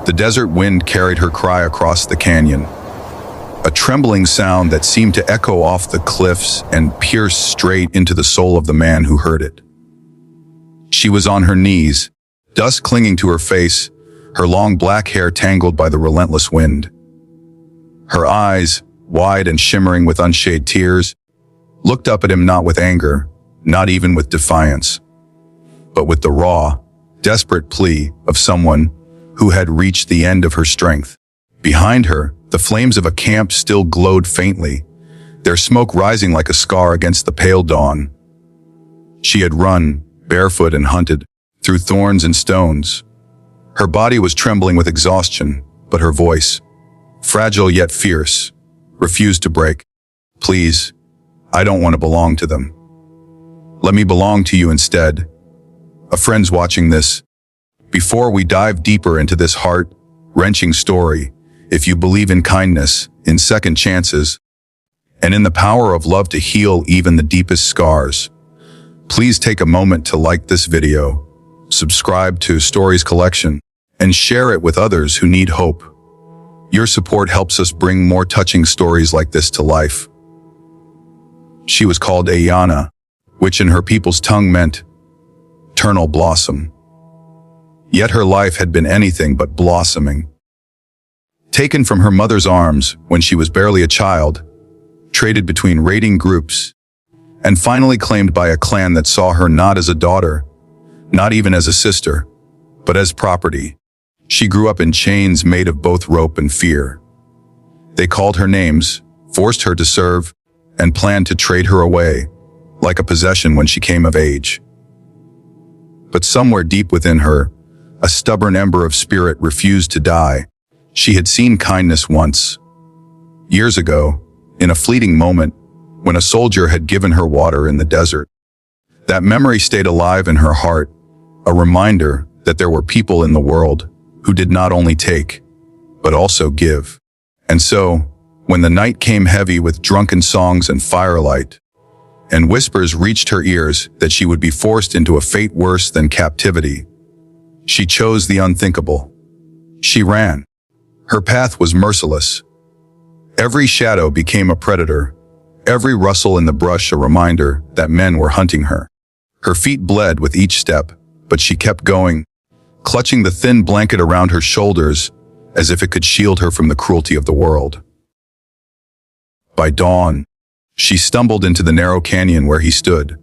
The desert wind carried her cry across the canyon, a trembling sound that seemed to echo off the cliffs and pierce straight into the soul of the man who heard it. She was on her knees, dust clinging to her face, her long black hair tangled by the relentless wind. Her eyes, wide and shimmering with unshed tears, looked up at him not with anger, not even with defiance, but with the raw, desperate plea of someone who had reached the end of her strength. Behind her, the flames of a camp still glowed faintly, their smoke rising like a scar against the pale dawn. She had run, barefoot and hunted, through thorns and stones. Her body was trembling with exhaustion, but her voice, fragile yet fierce, refused to break. Please, I don't want to belong to them. Let me belong to you instead. A friend's watching this. Before we dive deeper into this heart-wrenching story, if you believe in kindness, in second chances, and in the power of love to heal even the deepest scars, please take a moment to like this video, subscribe to Stories Collection, and share it with others who need hope. Your support helps us bring more touching stories like this to life. She was called Ayana, which in her people's tongue meant eternal blossom. Yet her life had been anything but blossoming. Taken from her mother's arms when she was barely a child, traded between raiding groups, and finally claimed by a clan that saw her not as a daughter, not even as a sister, but as property. She grew up in chains made of both rope and fear. They called her names, forced her to serve, and planned to trade her away, like a possession when she came of age. But somewhere deep within her, a stubborn ember of spirit refused to die. She had seen kindness once. Years ago, in a fleeting moment, when a soldier had given her water in the desert. That memory stayed alive in her heart, a reminder that there were people in the world who did not only take, but also give. And so, when the night came heavy with drunken songs and firelight, and whispers reached her ears that she would be forced into a fate worse than captivity, she chose the unthinkable. She ran. Her path was merciless. Every shadow became a predator, every rustle in the brush a reminder that men were hunting her. Her feet bled with each step, but she kept going, clutching the thin blanket around her shoulders as if it could shield her from the cruelty of the world. By dawn, she stumbled into the narrow canyon where he stood,